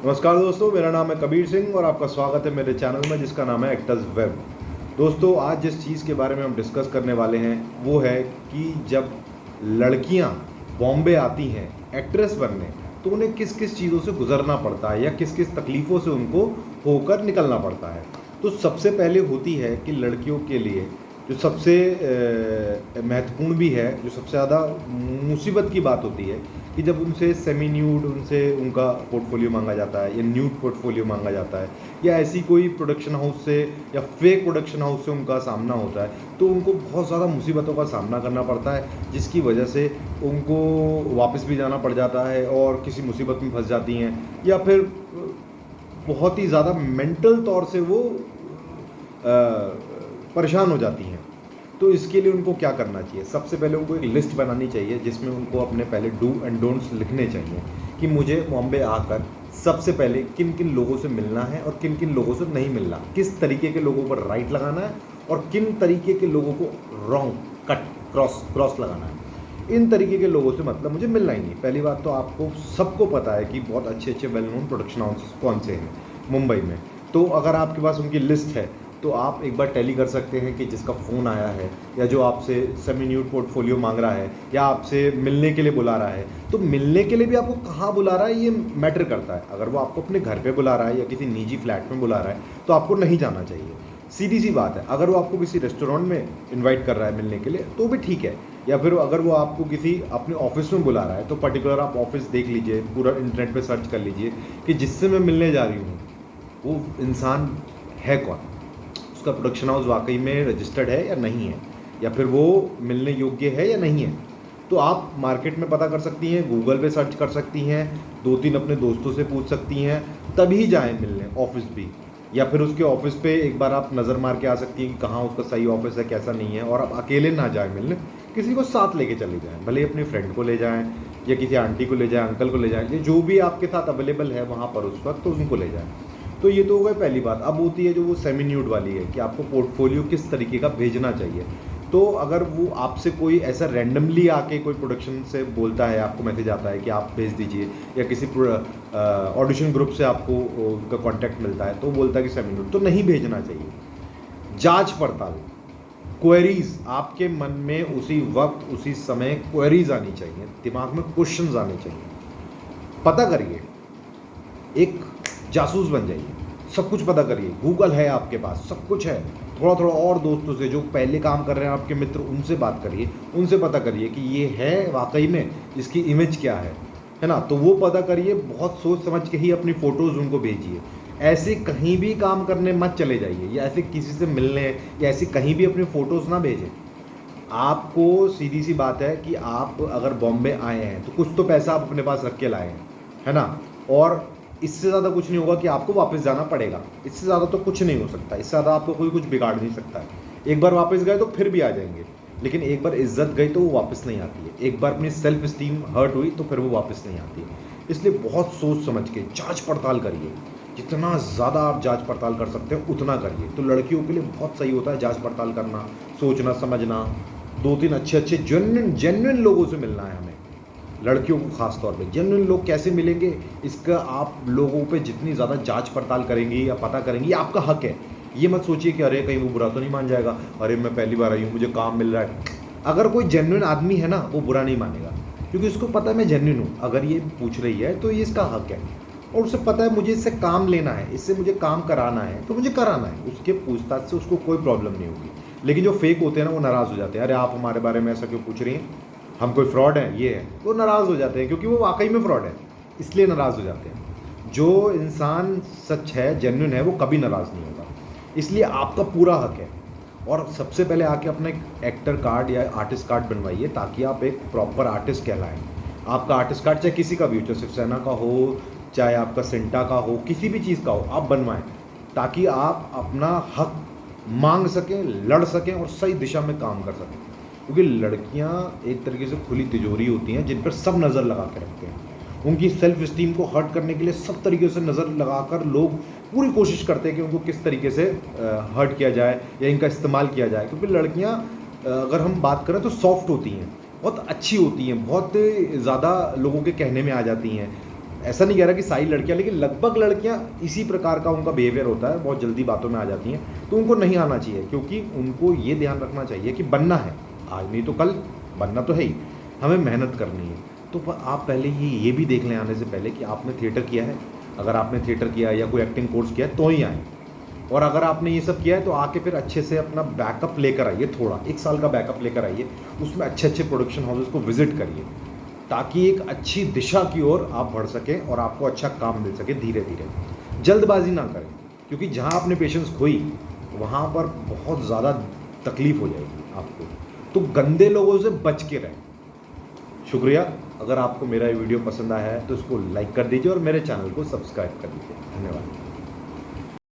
नमस्कार दोस्तों, मेरा नाम है कबीर सिंह और आपका स्वागत है मेरे चैनल में जिसका नाम है एक्टर्स वेब। दोस्तों, आज जिस चीज़ के बारे में हम डिस्कस करने वाले हैं वो है कि जब लड़कियां बॉम्बे आती हैं एक्ट्रेस बनने तो उन्हें किस किस चीज़ों से गुजरना पड़ता है या किस किस तकलीफ़ों से उनको होकर निकलना पड़ता है। तो सबसे पहले होती है कि लड़कियों के लिए जो सबसे महत्वपूर्ण भी है, जो सबसे ज़्यादा मुसीबत की बात होती है कि जब उनसे सेमी न्यूड उनसे उनका पोर्टफोलियो मांगा जाता है या न्यूड पोर्टफोलियो मांगा जाता है या ऐसी कोई प्रोडक्शन हाउस से या फेक प्रोडक्शन हाउस से उनका सामना होता है, तो उनको बहुत ज़्यादा मुसीबतों का सामना करना पड़ता है जिसकी वजह से उनको वापस भी जाना पड़ जाता है और किसी मुसीबत में फंस जाती हैं या फिर बहुत ही ज़्यादा मेंटल तौर से वो परेशान हो जाती हैं। तो इसके लिए उनको क्या करना चाहिए? सबसे पहले उनको एक लिस्ट बनानी चाहिए जिसमें उनको अपने पहले डू एंड डोंट्स लिखने चाहिए कि मुझे बॉम्बे आकर सबसे पहले किन किन लोगों से मिलना है और किन किन लोगों से नहीं मिलना, किस तरीके के लोगों पर राइट लगाना है और किन तरीके के लोगों को रॉन्ग कट क्रॉस लगाना है। इन तरीके के लोगों से मतलब मुझे मिलना ही नहीं। पहली बात तो आपको सबको पता है कि बहुत अच्छे अच्छे वेल नोन प्रोडक्शन हाउस कौन से हैं मुंबई में। तो अगर आपके पास उनकी लिस्ट है तो आप एक बार टैली कर सकते हैं कि जिसका फ़ोन आया है या जो आपसे सेमी न्यूड पोर्टफोलियो मांग रहा है या आपसे मिलने के लिए बुला रहा है, तो मिलने के लिए भी आपको कहाँ बुला रहा है ये मैटर करता है। अगर वो आपको अपने घर पे बुला रहा है या किसी निजी फ्लैट में बुला रहा है तो आपको नहीं जाना चाहिए। सीधी सी बात है। अगर वो आपको किसी रेस्टोरेंट में इनवाइट कर रहा है मिलने के लिए तो भी ठीक है, या फिर अगर वो आपको किसी अपने ऑफिस में बुला रहा है तो पर्टिकुलर आप ऑफिस देख लीजिए, पूरा इंटरनेट पे सर्च कर लीजिए कि जिससे मैं मिलने जा रही हूँ वो इंसान है कौन, उसका प्रोडक्शन हाउस वाकई में रजिस्टर्ड है या नहीं है, या फिर वो मिलने योग्य है या नहीं है। तो आप मार्केट में पता कर सकती हैं, गूगल पे सर्च कर सकती हैं, 2-3 अपने दोस्तों से पूछ सकती हैं, तभी जाएं मिलने ऑफिस भी। या फिर उसके ऑफिस पे एक बार आप नज़र मार के आ सकती हैं कि कहाँ उसका सही ऑफिस है कैसा नहीं है। और आप अकेले ना जाएं मिलने, किसी को साथ लेके चले जाएं, भले अपनी फ्रेंड को ले जाएं या किसी आंटी को ले जाएं, अंकल को ले जाएं, ये जो भी आपके साथ अवेलेबल है वहाँ पर उस वक्त, तो उनको ले जाएं। तो ये तो हो गई पहली बात। अब होती है जो वो सेमी न्यूड वाली है कि आपको पोर्टफोलियो किस तरीके का भेजना चाहिए। तो अगर वो आपसे कोई ऐसा रैंडमली आके कोई प्रोडक्शन से बोलता है, आपको मैसेज आता है कि आप भेज दीजिए, या किसी ऑडिशन ग्रुप से आपको उनका कांटेक्ट मिलता है तो बोलता है कि सेमी न्यूड, तो नहीं भेजना चाहिए। जांच पड़ताल, क्वेरीज, आपके मन में उसी वक्त उसी समय क्वेरीज आनी चाहिए, दिमाग में क्वेश्चंस आने चाहिए। पता करिए, एक जासूस बन जाइए, सब कुछ पता करिए, गूगल है आपके पास, सब कुछ है। थोड़ा थोड़ा और दोस्तों से जो पहले काम कर रहे हैं आपके मित्र, उनसे बात करिए, उनसे पता करिए कि ये है वाकई में, इसकी इमेज क्या है ना। तो वो पता करिए, बहुत सोच समझ के ही अपनी फ़ोटोज़ उनको भेजिए। ऐसे कहीं भी काम करने मत चले जाइए या ऐसे किसी से मिलने या ऐसे कहीं भी अपनी फ़ोटोज़ ना भेजें। आपको सीधी सी बात है कि आप अगर बॉम्बे आए हैं तो कुछ तो पैसा आप अपने पास रख के लाए हैं, है ना। और इससे ज़्यादा कुछ नहीं होगा कि आपको वापस जाना पड़ेगा, इससे ज़्यादा तो कुछ नहीं हो सकता, इससे ज़्यादा आपको कोई कुछ बिगाड़ नहीं सकता है। एक बार वापस गए तो फिर भी आ जाएंगे, लेकिन एक बार इज्जत गई तो वो वापस नहीं आती है। एक बार अपनी सेल्फ इस्टीम हर्ट हुई तो फिर वो वापस नहीं आती है। इसलिए बहुत सोच समझ के जांच पड़ताल करिए, जितना ज़्यादा आप जांच पड़ताल कर सकते हैं उतना करिए। तो लड़कियों के लिए बहुत सही होता है जांच पड़ताल करना, सोचना समझना। 2-3 अच्छे अच्छे जेन्युइन लोगों से मिलना है हमें, लड़कियों को खास तौर पे। जेन्युइन लोग कैसे मिलेंगे, इसका आप लोगों पे जितनी ज़्यादा जांच पड़ताल करेंगी या पता करेंगी, ये आपका हक है। ये मत सोचिए कि अरे कहीं वो बुरा तो नहीं मान जाएगा, अरे मैं पहली बार आई हूँ मुझे काम मिल रहा है। अगर कोई जेन्युइन आदमी है ना, वो बुरा नहीं मानेगा, क्योंकि उसको पता है मैं जेन्युइन हूँ। अगर ये पूछ रही है तो ये इसका हक है और उसे पता है मुझे इससे काम लेना है, इससे मुझे काम कराना है तो मुझे कराना है। उसके पूछताछ से उसको कोई प्रॉब्लम नहीं होगी। लेकिन जो फेक होते हैं ना, वो नाराज़ हो जाते हैं, अरे आप हमारे बारे में ऐसा क्यों पूछ रही हैं, हम कोई फ्रॉड हैं, ये है। वो नाराज़ हो जाते हैं क्योंकि वो वाकई में फ्रॉड है, इसलिए नाराज़ हो जाते हैं। जो इंसान सच है, जेन्युइन है, वो कभी नाराज़ नहीं होगा। इसलिए आपका पूरा हक है। और सबसे पहले आके अपना एक एक्टर कार्ड या आर्टिस्ट कार्ड बनवाइए ताकि आप एक प्रॉपर आर्टिस्ट कहलाएं। आपका आर्टिस्ट कार्ड चाहे किसी का भी हो, चाहे शिवसेना का हो, चाहे आपका सेंटा का हो, किसी भी चीज़ का हो, आप बनवाएं ताकि आप अपना हक मांग सकें, लड़ सकें और सही दिशा में काम कर सकें। क्योंकि लड़कियां एक तरीके से खुली तिजोरी होती हैं जिन पर सब नज़र लगा के रखते हैं। उनकी सेल्फ इस्टीम को हर्ट करने के लिए सब तरीके से नज़र लगाकर लोग पूरी कोशिश करते हैं कि उनको किस तरीके से हर्ट किया जाए या इनका इस्तेमाल किया जाए। क्योंकि लड़कियां अगर हम बात करें तो सॉफ्ट होती हैं, बहुत अच्छी होती हैं, बहुत ज़्यादा लोगों के कहने में आ जाती हैं, ऐसा नहीं कह रहा कि सारी लड़कियां, लेकिन लगभग लड़कियां इसी प्रकार का उनका बिहेवियर होता है, बहुत जल्दी बातों में आ जाती हैं। तो उनको नहीं आना चाहिए, क्योंकि उनको ये ध्यान रखना चाहिए कि बनना है, आज नहीं तो कल बनना तो है ही, हमें मेहनत करनी है। तो आप पहले ये भी देख लें आने से पहले कि आपने थिएटर किया है। अगर आपने थिएटर किया है या कोई एक्टिंग कोर्स किया है तो ही आए, और अगर आपने ये सब किया है तो आके फिर अच्छे से अपना बैकअप लेकर आइए, थोड़ा 1 साल का बैकअप लेकर आइए, उसमें अच्छे अच्छे प्रोडक्शन हाउसेस को विजिट करिए, ताकि एक अच्छी दिशा की ओर आप बढ़ सकें और आपको अच्छा काम मिल सके धीरे धीरे। जल्दबाजी ना करें, क्योंकि जहाँ आपने पेशेंस खोई वहाँ पर बहुत ज़्यादा तकलीफ हो जाएगी आपको। तो गंदे लोगों से बच के रहें। शुक्रिया। अगर आपको मेरा ये वीडियो पसंद आया है तो इसको लाइक कर दीजिए और मेरे चैनल को सब्सक्राइब कर दीजिए। धन्यवाद।